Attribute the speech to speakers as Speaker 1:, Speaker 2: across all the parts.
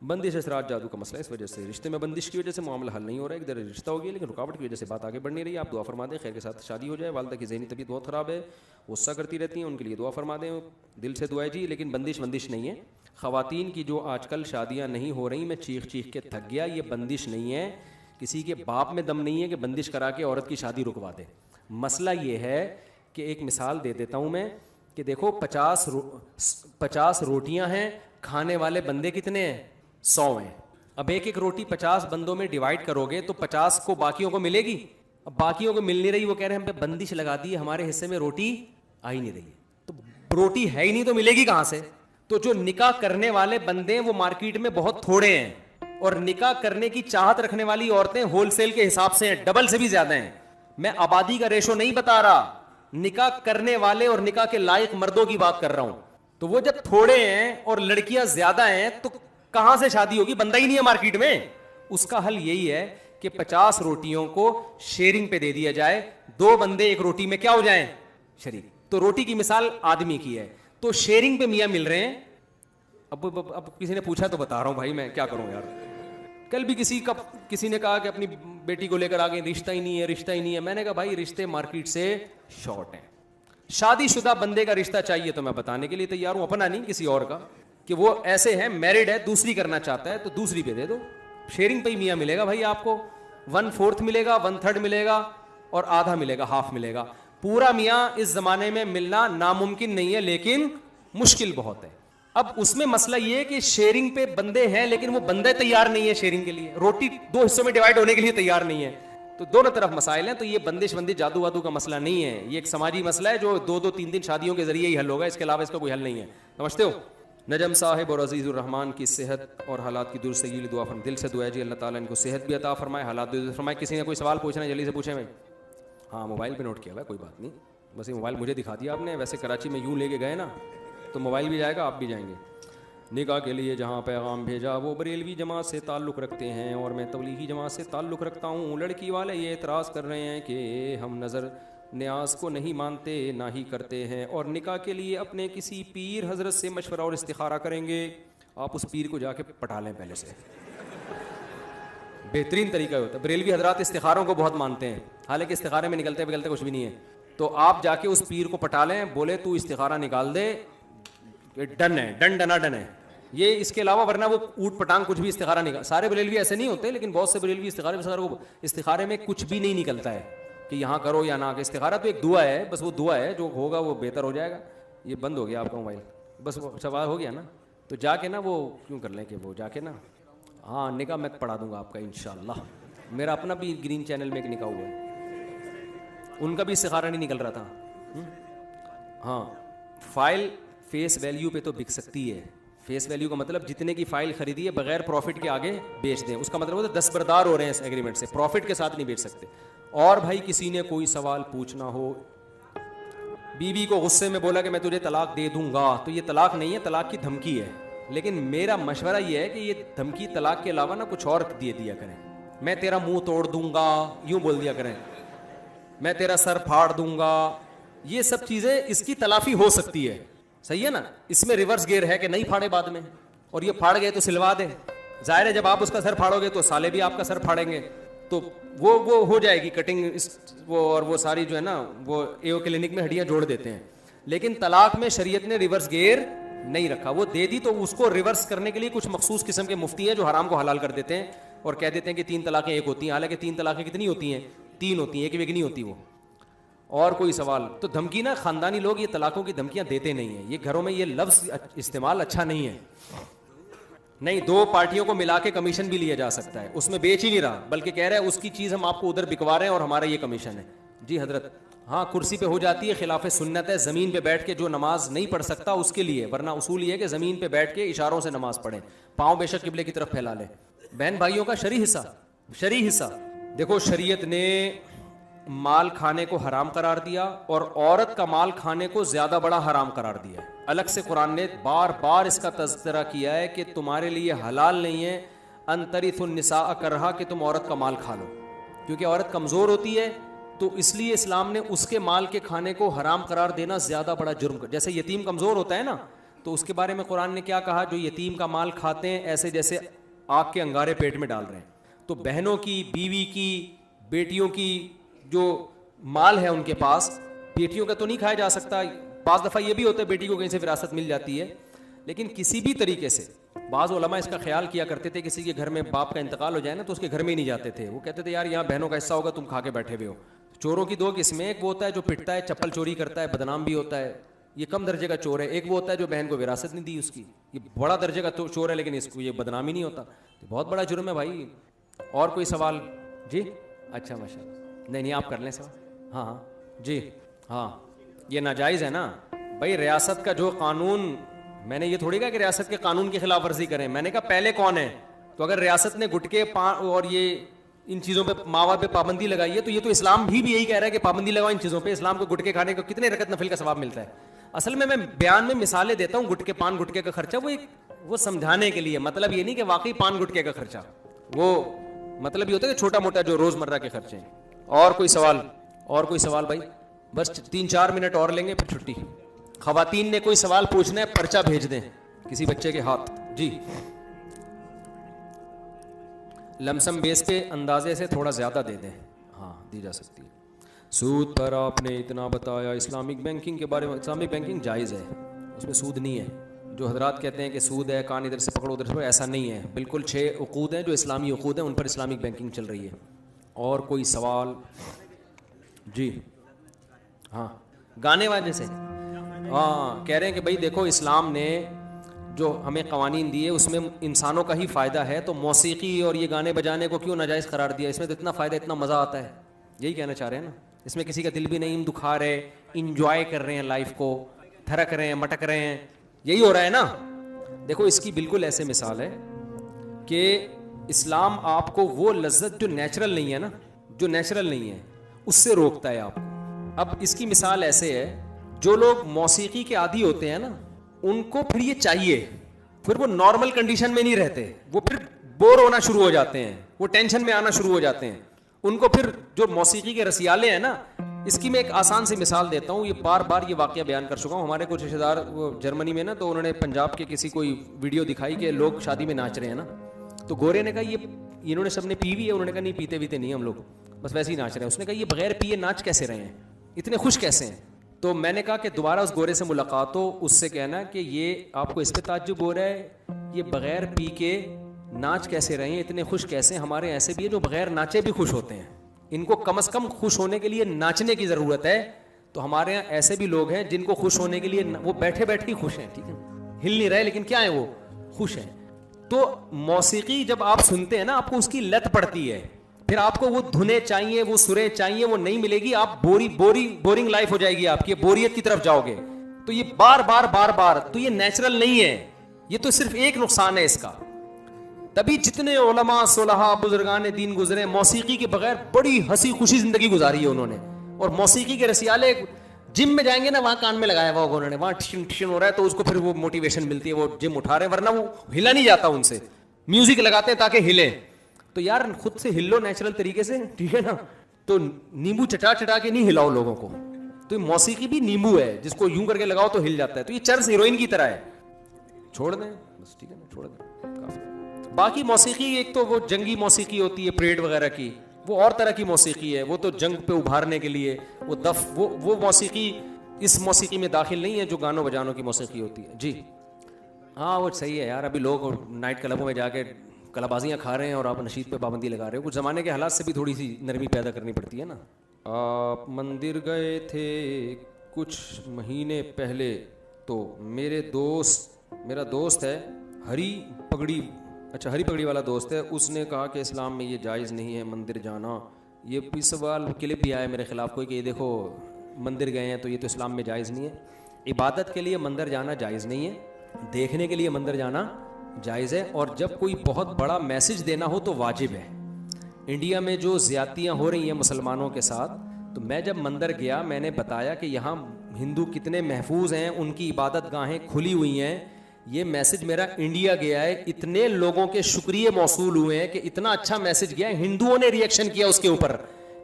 Speaker 1: बंदिश असरात जादू का मसला, इस वजह से रिश्ते में बंदिश की वजह से मामला हल नहीं हो रहा है। इधर रिश्ता हो गया लेकिन रुकावट की वजह से बात आगे बढ़ नहीं रही। आप दुआ फरमा दें खैर के साथ शादी हो जाए। वालदा की ज़हनी तबीयत बहुत ख़राब है, गुस्सा करती रहती हैं, उनके लिए दुआ फरमा दें। दिल से दुआ है जी, लेकिन बंदिश नहीं है। ख़वातीन की जो आजकल शादियाँ नहीं हो रही, मैं चीख चीख के थक गया, ये बंदिश नहीं है। किसी के बाप में दम नहीं है कि बंदिश करा के औरत की शादी रुकवा दे। मसला ये है कि एक मिसाल दे देता हूँ मैं कि देखो 50 रोटियाँ हैं, खाने वाले बंदे कितने हैं? 100 हैं। अब एक एक रोटी 50 बंदों में डिवाइड करोगे तो 50 को बाकियों को मिलेगी। अब बाकियों को मिल नहीं रही, वो कह रहे हैं हम पे बंदिश लगा दी, हमारे हिस्से में रोटी आ ही नहीं रही है। तो रोटी है ही नहीं तो मिलेगी कहाँ से? तो जो निकाह करने वाले बंदे हैं वो मार्केट में बहुत थोड़े हैं, और निकाह करने की चाहत रखने वाली औरतें होलसेल के हिसाब से हैं, डबल से भी ज्यादा हैं। मैं आबादी का रेशो नहीं बता रहा, निकाह करने वाले और निकाह के लायक मर्दों की बात कर रहा हूं। तो वो जब थोड़े हैं और लड़कियां ज्यादा हैं तो कहां से शादी होगी? बंदा ही नहीं है मार्केट में। उसका हल यही है कि 50 रोटियों को शेयरिंग पे दे दिया जाए, 2 बंदे एक रोटी में क्या हो जाएं? शरीक। तो रोटी की मिसाल आदमी की है, तो शेयरिंग पे मियां मिल रहे हैं। अब किसी ने पूछा तो बता रहा हूं भाई, मैं क्या करूं यार। कल भी किसी ने कहा कि अपनी बेटी को लेकर आ गए, रिश्ता ही नहीं है, रिश्ता ही नहीं है। मैंने कहा भाई रिश्ते मार्केट से शॉर्ट हैं। शादीशुदा बंदे का रिश्ता चाहिए तो मैं बताने के लिए तैयार हूं, अपना नहीं किसी और का, कि वो ऐसे है, मैरिड है, दूसरी करना चाहता है तो दूसरी पे दे दो। शेयरिंग पे ही मियां मिलेगा भाई आपको। 1/4 मिलेगा, 1/3 मिलेगा और आधा मिलेगा, हाफ मिलेगा। पूरा मियां इस जमाने में मिलना नामुमकिन नहीं है, लेकिन मुश्किल बहुत है। अब उसमें मसला ये है कि शेयरिंग पे बंदे हैं लेकिन वो बंदे तैयार नहीं है शेयरिंग के लिए, रोटी 2 हिस्सों में डिवाइड होने के लिए तैयार नहीं है। तो दोनों तरफ मसाइल हैं। तो ये बंदिश जादू वादू का मसला नहीं है, ये एक समाजी मसला है जो 2-2, 3-3 शादियों के जरिए ही हल होगा, इसके अलावा इसका कोई हल नहीं है। समझते हो? नजम साहिब और अजीज़ुर रहमान की सेहत और हालात की दुरुस्तगी के लिए दुआ फरमाएं। दिल से दुआ है जी, अल्लाह ताला इनको सेहत भी अता फरमाए, हालात भी फरमाए। किसी ने कोई सवाल पूछना है जल्दी से पूछे भाई। हाँ, मोबाइल पे नोट किया हुआ है, कोई बात नहीं, बस ये मोबाइल मुझे दिखा दिया आपने। वैसे कराची में यूँ लेके गए ना तो मोबाइल भी जाएगा, आप भी जाएंगे। निकाह के लिए जहाँ पैगाम भेजा वो बरेलवी जमात से ताल्लुक़ रखते हैं और मैं तबलीगी जमात से ताल्लुक़ रखता हूँ। लड़की वाले ये एतराज़ कर रहे हैं कि हम नज़र न्याज को नहीं मानते, ना ही करते हैं, और निकाह के लिए अपने किसी पीर हज़रत से मशवरा और इस्तिखारा करेंगे। आप उस पीर को जाके पटा लें पहले से, बेहतरीन तरीका होता है। बरेलवी हजरात इस्तिखारों को बहुत मानते हैं, हालांकि इस्तिखारे में निकलते कुछ भी नहीं है। तो आप जाके उस पीर को पटा लें, बोले तू इस्तिखारा निकाल दे, डन है, डन है ये। इसके अलावा वरना वो ऊट पटांग कुछ भी इस्तिखारा निकाल, सारे बरेलवी ऐसे नहीं होते लेकिन बहुत से बरेलवी इस्तिखारे में कुछ भी नहीं निकलता है कि यहाँ करो या ना। इस्तिखारा तो एक दुआ है, बस वो दुआ है, जो होगा वो बेहतर हो जाएगा। ये बंद हो गया आपका मोबाइल, बस वो सवाल हो गया ना, तो जाके ना वो क्यों कर लें कि वो जाके ना, हाँ निकाह मैं पढ़ा दूंगा आपका इंशाल्लाह। मेरा अपना भी ग्रीन चैनल में एक निकाह हुआ है, उनका भी इस्तिखारा नहीं निकल रहा था। हाँ, फाइल फेस वैल्यू पे तो बिक सकती है। फेस वैल्यू का मतलब जितने की फाइल खरीदी है बगैर प्रॉफिट के आगे बेच दें, उसका मतलब होता है दस्तबरदार हो रहे हैं इस एग्रीमेंट से, प्रॉफिट के साथ नहीं बेच सकते। और भाई किसी ने कोई सवाल पूछना हो, बीवी को गुस्से में बोला कि मैं तुझे तलाक दे दूंगा, तो ये तलाक नहीं है, तलाक की धमकी है। लेकिन मेरा मशवरा ये है कि ये धमकी तलाक के अलावा ना कुछ और दे दिया करें। मैं तेरा मुंह तोड़ दूंगा यूं बोल दिया करें, मैं तेरा सर फाड़ दूंगा, ये सब चीजें इसकी तलाफी हो सकती है। सही है ना? इसमें रिवर्स गियर है कि नहीं फाड़े बाद में, और ये फाड़ गए तो सिलवा दे। जाहिर है जब आप उसका सर फाड़ोगे तो साले भी आपका सर फाड़ेंगे, तो वो हो जाएगी कटिंग वो, और वो सारी जो है ना वो एओ क्लिनिक में हड्डियां जोड़ देते हैं। लेकिन तलाक में शरीयत ने रिवर्स गियर नहीं रखा। वो दे दी तो उसको रिवर्स करने के लिए कुछ मखसूस किस्म के मुफ्ती हैं जो हराम को हलाल कर देते हैं और कह देते हैं कि 3 तलाकें एक होती हैं। हालांकि 3 तलाकें कितनी होती हैं? 3 होती हैं, एक भी नहीं होती वो। और कोई सवाल तो धमकी ना, खानदानी लोग ये तलाकों की धमकियां देते नहीं है, ये घरों में ये लफ्ज इस्तेमाल अच्छा नहीं है। नहीं, 2 पार्टियों को मिला के कमीशन भी लिया जा सकता है, उसमें बेच ही नहीं रहा बल्कि कह रहा है उसकी चीज हम आपको उधर बिकवा रहे हैं और हमारा ये कमीशन है। जी हजरत, हाँ कुर्सी पे हो जाती है, खिलाफ सुन्नत है। जमीन पे बैठ के जो नमाज नहीं पढ़ सकता उसके लिए, वरना उसूल ये है कि जमीन पे बैठ के इशारों से नमाज पढ़े, पाँव बेशक किबले की तरफ फैला ले। बहन भाइयों का शरई हिस्सा देखो, शरीयत ने माल खाने को हराम करार दिया और औरत का माल खाने को ज्यादा बड़ा हराम करार दिया है। अलग से कुरान ने बार बार इसका तज़किरा किया है कि तुम्हारे लिए हलाल नहीं है अंतरिथुन निसा करहा, कि तुम औरत का माल खा लो, क्योंकि औरत कमजोर होती है। तो इसलिए इस्लाम ने उसके माल के खाने को हराम करार देना ज्यादा बड़ा जुर्म कर, जैसे यतीम कमजोर होता है ना, तो उसके बारे में कुरान ने क्या कहा, जो यतीम का माल खाते हैं ऐसे जैसे आग के अंगारे पेट में डाल रहे हैं। तो बहनों की, बीवी की, बेटियों की जो माल है उनके पास, बेटियों का तो नहीं खाया जा सकता। बाज़ दफ़ा ये भी होता है बेटी को कहीं से विरासत मिल जाती है, लेकिन किसी भी तरीके से बाज़ उलमा इसका ख्याल किया करते थे, किसी के घर में बाप का इंतकाल हो जाए ना तो उसके घर में ही नहीं जाते थे। वो कहते थे यार यहाँ बहनों का हिस्सा होगा, तुम खा के बैठे हुए हो। चोरों की दो किस्में, एक वो होता है जो पिटता है, चप्पल चोरी करता है, बदनाम भी होता है, ये कम दर्जे का चोर है। एक वो होता है जो बहन को विरासत नहीं दी उसकी, ये बड़ा दर्जे का चोर है, लेकिन इसको ये बदनामी नहीं होता। तो बहुत बड़ा जुर्म है भाई। और कोई सवाल? जी अच्छा, माशाल्लाह। नहीं आप कर लें सवाल। हाँ हाँ जी हाँ, ये नाजायज़ है ना भाई। रियासत का जो कानून, मैंने ये थोड़ी कहा कि रियासत के कानून की खिलाफ वर्जी करें, मैंने कहा पहले कौन है। तो अगर रियासत ने गुटके और ये इन चीज़ों पे, मावा पे पाबंदी लगाई है, तो ये तो इस्लाम भी यही कह रहा है कि पाबंदी लगाओ इन चीज़ों पे। इस्लाम को गुटके खाने को कितने रकत नफिल का सवाब मिलता है। असल में मैं बयान में मिसालें देता हूँ, गुटके पान गुटके का खर्चा वो समझाने के लिए, मतलब ये नहीं कि वाकई पान गुटके का खर्चा, वो मतलब ये होता है कि छोटा मोटा जो रोजमर्रा के खर्चे हैं। और कोई सवाल? और कोई सवाल भाई? बस 3-4 मिनट और लेंगे फिर छुट्टी। खवातीन ने कोई सवाल पूछना है, पर्चा भेज दें किसी बच्चे के हाथ। जी, लमसम बेस पे अंदाजे से थोड़ा ज्यादा दे दें। हाँ, दी जा सकती है। सूद पर आपने इतना बताया, इस्लामिक बैंकिंग के बारे में। इस्लामिक बैंकिंग जायज़ है, उसमें सूद नहीं है। जो हजरात कहते हैं कि सूद है, कान इधर से पकड़ो उधर से, ऐसा नहीं है। बिल्कुल 6 उकूद हैं जो इस्लामी उकूद हैं, उन पर इस्लामिक बैंकिंग चल रही है। और कोई सवाल? जी हाँ, गाने वाले से हाँ कह रहे हैं कि भाई देखो, इस्लाम ने जो हमें कवानीन दिए उसमें इंसानों का ही फ़ायदा है, तो मौसीकी और ये गाने बजाने को क्यों नाजायज़ करार दिया? इसमें तो इतना फ़ायदा, इतना मज़ा आता है। यही कहना चाह रहे हैं ना, इसमें किसी का दिल भी नहीं दुखा रहे, इंजॉय कर रहे हैं लाइफ को, थरक रहे हैं, मटक रहे हैं, यही हो रहा है ना। देखो, इसकी बिल्कुल ऐसे मिसाल है कि इस्लाम आपको वो लज्जत जो नेचुरल नहीं है ना, जो नेचुरल नहीं है, उससे रोकता है आपको। अब इसकी मिसाल ऐसे है, जो लोग मौसीकी के आदी होते हैं ना, उनको फिर ये चाहिए, फिर वो नॉर्मल कंडीशन में नहीं रहते, वो फिर बोर होना शुरू हो जाते हैं, वो टेंशन में आना शुरू हो जाते हैं। उनको फिर जो मौसीकी के रसियाले हैं ना, इसकी मैं एक आसान सी मिसाल देता हूँ। ये बार बार ये वाकया बयान कर चुका हूँ। हमारे कुछ रिश्तेदार वो जर्मनी में ना, तो उन्होंने पंजाब के किसी कोई वीडियो दिखाई कि लोग शादी में नाच रहे हैं ना, तो गोरे ने कहा ये इन्होंने सबने पी भी है? उन्होंने कहा नहीं, पीते वीते नहीं हम लोग, बस वैसे ही नाच रहे हैं। उसने कहा ये बगैर पिए नाच कैसे रहे हैं, इतने खुश कैसे हैं? तो मैंने कहा कि दोबारा उस गोरे से मुलाकात हो, उससे कहना कि ये आपको इस पे ताज्जुब हो रहा है, ये बगैर पी के नाच कैसे रहे हैं, इतने खुश कैसे? हमारे ऐसे भी है जो बगैर नाचे भी खुश होते हैं, इनको कम से कम खुश होने के लिए नाचने की ज़रूरत है। तो हमारे यहाँ ऐसे भी लोग हैं जिनको खुश होने के लिए वो बैठे बैठे ही खुश हैं, ठीक है, हिल नहीं रहे, लेकिन क्या है, वो खुश हैं। तो मौसीकी जब आप सुनते हैं ना, आपको उसकी लत पड़ती है, फिर आपको वो धुनें चाहिए, वो सुरें चाहिए, वो नहीं मिलेगी, आप बोरिंग लाइफ हो जाएगी आपकी, बोरियत की तरफ जाओगे। तो ये बार बार तो ये नेचुरल नहीं है। ये तो सिर्फ एक नुकसान है इसका। तभी जितने उलमा, सुलहा, बुजुर्गान दीन गुजरे, मौसीकी के बगैर बड़ी हंसी खुशी जिंदगी गुजारी है उन्होंने। और मौसीकी के रसियाले जिम में जाएंगे ना, वहां कान में लगाया हुआ होगा उन्होंने, वहां ठिशन हो रहा है, तो उसको फिर वो मोटिवेशन मिलती है, वो जिम उठा रहे हैं, वरना वो हिला नहीं जाता उनसे। म्यूजिक लगाते हैं ताकि हिले। तो यार खुद से हिलो नेचुरल तरीके से, ठीक है ना। तो नींबू चटा चटा के नहीं हिलाओ लोगों को। तो मौसीकी भी नींबू है, जिसको यूं करके लगाओ तो हिल जाता है। तो ये चर्स हीरोइन की तरह है, छोड़ दें बस, ठीक है ना, छोड़ दें काफी। बाकी मौसीकी एक तो वो जंगी मौसीकी होती है, परेड वगैरह की, वो और तरह की मौसीकी है, वो तो जंग पे उभारने के लिए, वो दफ वो मौसीकी इस मौसीकी में दाखिल नहीं है जो गानों बजानों की मौसीकी होती है। जी हाँ, वो सही है यार। अभी लोग नाइट क्लबों में जाके कलाबाजियाँ खा रहे हैं और आप नशीद पे पाबंदी लगा रहे हो। कुछ ज़माने के हालात से भी थोड़ी सी नरमी पैदा करनी पड़ती है ना। आप मंदिर गए थे कुछ महीने पहले, तो मेरा दोस्त है हरी पगड़ी, अच्छा हरी पगड़ी वाला दोस्त है, उसने कहा कि इस्लाम में ये जायज़ नहीं है मंदिर जाना। ये इस सवाल क्लिप भी आया मेरे ख़िलाफ़ कोई कि ये देखो मंदिर गए हैं तो ये तो इस्लाम में जायज़ नहीं है। इबादत के लिए मंदिर जाना जायज़ नहीं है, देखने के लिए मंदिर जाना जायज़ है। और जब कोई बहुत बड़ा मैसेज देना हो तो वाजिब है। इंडिया में जो ज़्यादतियाँ हो रही हैं मुसलमानों के साथ, तो मैं जब मंदिर गया मैंने बताया कि यहाँ हिंदू कितने महफूज हैं, उनकी इबादत गाहें खुली हुई हैं। ये मैसेज मेरा इंडिया गया है, इतने लोगों के शुक्रिया मौसूल हुए हैं कि इतना अच्छा मैसेज गया है। हिंदुओं ने रिएक्शन किया उसके ऊपर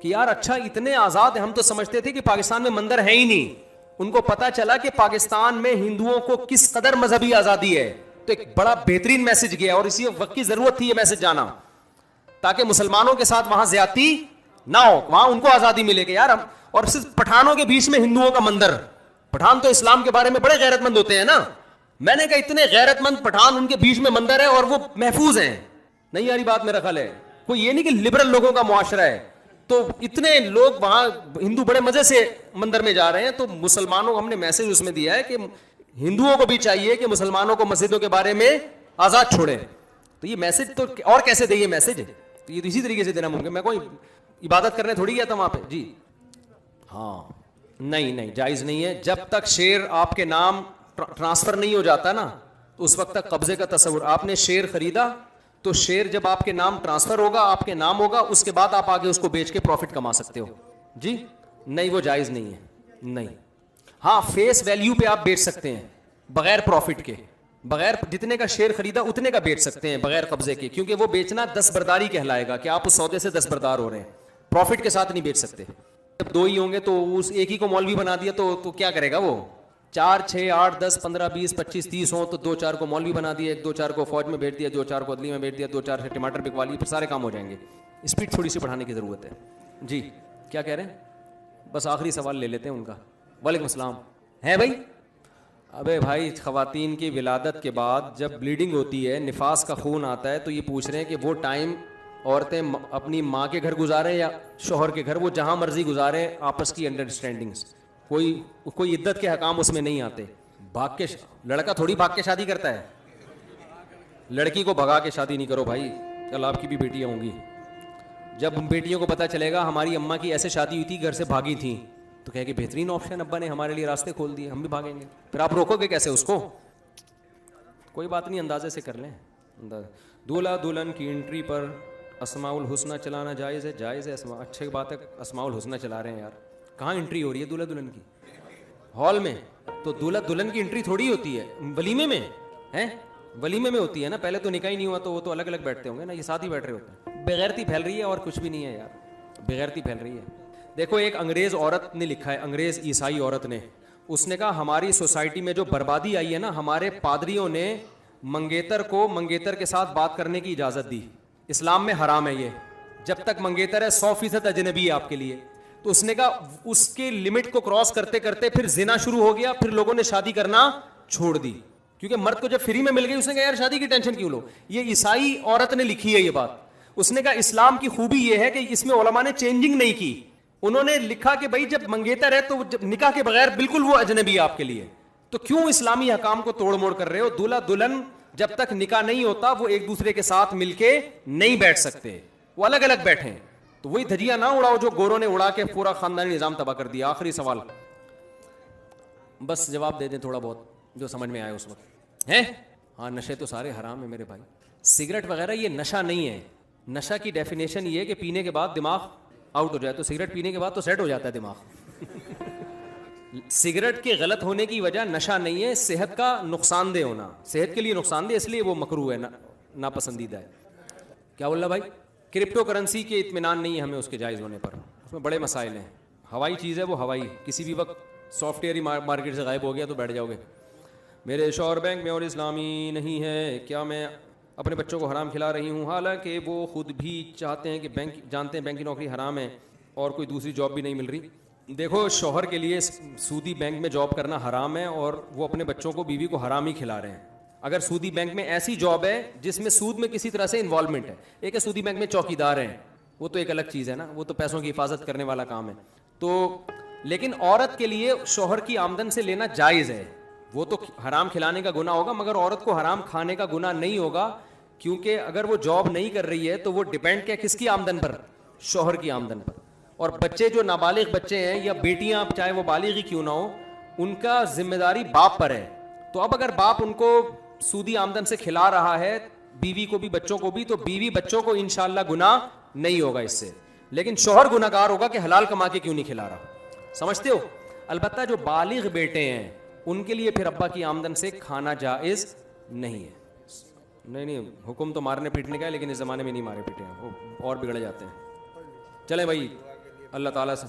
Speaker 1: कि यार अच्छा इतने आज़ाद हैं, हम तो समझते थे कि पाकिस्तान में मंदिर है ही नहीं, उनको पता चला कि पाकिस्तान में हिंदुओं को किस कदर मजहबी आजादी है, तो एक बड़ा बेहतरीन मैसेज गया और इसी वक्त की जरूरत थी ये मैसेज जाना, ताकि मुसलमानों के साथ वहां ज्यादती ना हो, वहां उनको आजादी मिले कि यार हम, और सिर्फ पठानों के बीच में हिंदुओं का मंदिर, पठान तो इस्लाम के बारे में बड़े गैरतमंद होते हैं ना, मैंने कहा इतने गैरतमंद पठान उनके बीच में मंदिर है और वो महफूज हैं। नहीं यारी बात मेरा ख्याल है, कोई ये नहीं कि लिबरल लोगों का मुआशरा है, तो इतने लोग वहां हिंदू बड़े मजे से मंदिर में जा रहे हैं, तो मुसलमानों को हमने मैसेज उसमें दिया है कि हिंदुओं को भी चाहिए कि मुसलमानों को मस्जिदों के बारे में आजाद छोड़े। तो ये मैसेज तो और कैसे दे, ये मैसेज तो ये इसी तरीके से देना मुमकिन। मैं कोई इबादत करने थोड़ी गया था वहां पे जी। हाँ नहीं नहीं, जायज नहीं है। जब तक शेर आपके नाम ट्रांसफर नहीं हो जाता ना, तो उस वक्त तक कब्जे का तस्वुर। आपने शेर खरीदा तो शेर जब आपके नाम ट्रांसफर होगा, आपके नाम होगा, उसके बाद आप आगे उसको बेच के प्रॉफिट कमा सकते हो जी। नहीं, वो जायज नहीं है, नहीं। हाँ, फेस वैल्यू पे आप बेच सकते हैं बगैर प्रॉफिट के, बगैर जितने का शेर खरीदा उतने का बेच सकते हैं बगैर कब्जे के, क्योंकि वो बेचना दस्तबरदारी कहलाएगा कि आप उस सौदे से दस्तबरदार हो रहे हैं, प्रॉफिट के साथ नहीं बेच सकते। जब दो ही होंगे तो उस एक ही को मौलवी बना दिया तो क्या करेगा वो? 4, 6, 8, 10, 15, 20, 25, 30 हो तो 2-4 को मौलवी बना दिया, 1-2-4 को फौज में भेज दिया, 2-4 को अदली में भेज दिया, 2-4 से टमाटर बिकवा लिए, फिर सारे काम हो जाएंगे। स्पीड थोड़ी सी बढ़ाने की ज़रूरत है जी। क्या कह रहे हैं? बस आखिरी सवाल ले लेते हैं उनका। वालेकुम अस्सलाम। है भाई? अबे भाई, ख़वातीन की विलादत के बाद जब ब्लीडिंग होती है, निफास का खून आता है, तो ये पूछ रहे हैं कि वो टाइम औरतें अपनी माँ के घर गुजारें या शोहर के घर, वो जहाँ मर्जी गुजारें, आपस की अंडरस्टैंडिंग्स, कोई इद्दत के हकाम उसमें नहीं आते। भाग के लड़का थोड़ी भाग के शादी करता है, लड़की को भगा के शादी नहीं करो भाई, कल आपकी भी बेटियां होंगी। जब बेटियों को पता चलेगा हमारी अम्मा की ऐसे शादी हुई थी, घर से भागी थी, तो कहेगी बेहतरीन ऑप्शन, अब्बा ने हमारे लिए रास्ते खोल दिए, हम भी भागेंगे। फिर आप रोकोगे कैसे उसको? कोई बात नहीं, अंदाजे से कर लें। दूल्हा दुल्हन की एंट्री पर अस्माउल हुस्ना चलाना जायज़ है? जायज़ है। अच्छी बात है, अस्माउल हुस्ना चला रहे हैं यार। कहाँ एंट्री हो रही है दूल्हा दुल्हन की? हॉल में। तो दूल्हा दुल्हन की एंट्री थोड़ी होती है वलीमे में, है वलीमे में होती है ना। पहले तो निकाह ही नहीं हुआ तो वो तो अलग अलग बैठते होंगे ना, ये साथ ही बैठ रहे होते हैं। बेगैरती फैल रही है और कुछ भी नहीं है यार, बेगैरती फैल रही है। देखो, एक अंग्रेज औरत ने लिखा है, अंग्रेज ईसाई औरत ने, उसने कहा हमारी सोसाइटी में जो बर्बादी आई है ना, हमारे पादरियों ने मंगेतर को मंगेतर के साथ बात करने की इजाज़त दी। इस्लाम में हराम है ये, जब तक मंगेतर है 100% अजनबी है आपके लिए। तो उसने कहा उसके लिमिट को क्रॉस करते करते फिर जिना शुरू हो गया, फिर लोगों ने शादी करना छोड़ दी, क्योंकि मर्द को जब फ्री में मिल गई, उसने कहा यार शादी की टेंशन क्यों लो। ये ईसाई औरत ने लिखी है ये बात। उसने कहा इस्लाम की खूबी ये है कि इसमें उलमा ने चेंजिंग नहीं की। उन्होंने लिखा कि भाई जब मंगेतर है तो जब निकाह के बगैर बिल्कुल वो अजनबी है आपके लिए, तो क्यों इस्लामी हकाम को तोड़ मोड़ कर रहे हो? दूल्हा दुल्हन जब तक निकाह नहीं होता वो एक दूसरे के साथ मिलके नहीं बैठ सकते, वो अलग अलग बैठे। तो वही धजिया ना उड़ाओ जो गोरों ने उड़ा के पूरा खानदानी निजाम तबाह कर दिया। आखिरी सवाल, बस जवाब दे दें थोड़ा बहुत जो समझ में आए उस वक्त। हैं? हाँ, नशे तो सारे हराम है मेरे भाई। सिगरेट वगैरह ये नशा नहीं है। नशा की डेफिनेशन ये है कि पीने के बाद दिमाग आउट हो जाए, तो सिगरेट पीने के बाद तो सेट हो जाता है दिमाग। सिगरेट के गलत होने की वजह नशा नहीं है, सेहत का नुकसानदेह होना, सेहत के लिए नुकसानदेह, इसलिए वो मकरूह है, नापसंदीदा है। क्या बोल रहा भाई? क्रिप्टो करेंसी के इत्मीनान नहीं है हमें उसके जायज़ होने पर, उसमें बड़े मसाइल हैं। हवाई चीज़ है वो, हवाई, किसी भी वक्त सॉफ्टवेयर ही मार्केट से गायब हो गया तो बैठ जाओगे। मेरे शौहर बैंक में और इस्लामी नहीं है, क्या मैं अपने बच्चों को हराम खिला रही हूँ? हालांकि वो खुद भी चाहते हैं कि जानते हैं बैंक की नौकरी हराम है और कोई दूसरी जॉब भी नहीं मिल रही। देखो, शौहर के लिए सूदी बैंक में जॉब करना हराम है और वो अपने बच्चों को, बीवी को हराम ही खिला रहे हैं। अगर सूदी बैंक में ऐसी जॉब है जिसमें सूद में किसी तरह से इन्वॉल्वमेंट है, एक है सूदी बैंक में चौकीदार हैं, वो तो एक अलग चीज़ है ना, वो तो पैसों की हिफाजत करने वाला काम है। तो लेकिन औरत के लिए शौहर की आमदन से लेना जायज़ है। वो तो हराम खिलाने का गुनाह होगा, मगर औरत को हराम खाने का गुनाह नहीं होगा, क्योंकि अगर वो जॉब नहीं कर रही है तो वो डिपेंड क्या किसकी आमदन पर? शौहर की आमदन पर। और बच्चे जो नाबालिग बच्चे हैं या बेटियां, चाहे वो बालिग ही क्यों ना हो, उनका जिम्मेदारी बाप पर है। तो अब अगर बाप उनको सूदी आमदन से खिला रहा है, बीवी को भी बच्चों को भी, तो बीवी बच्चों को इंशाअल्लाह गुनाह नहीं होगा इससे, लेकिन शौहर गुनाहगार होगा कि हलाल कमा के क्यों नहीं खिला रहा। समझते हो? अलबत्ता जो बालिग बेटे हैं उनके लिए फिर अब्बा की आमदन से खाना जायज़ नहीं है। नहीं, हुक्म तो मारने पीटने का है, लेकिन इस ज़माने में नहीं मारे पीटे हैं, वो और बिगड़ जाते हैं। चलें भाई, अल्लाह ताला से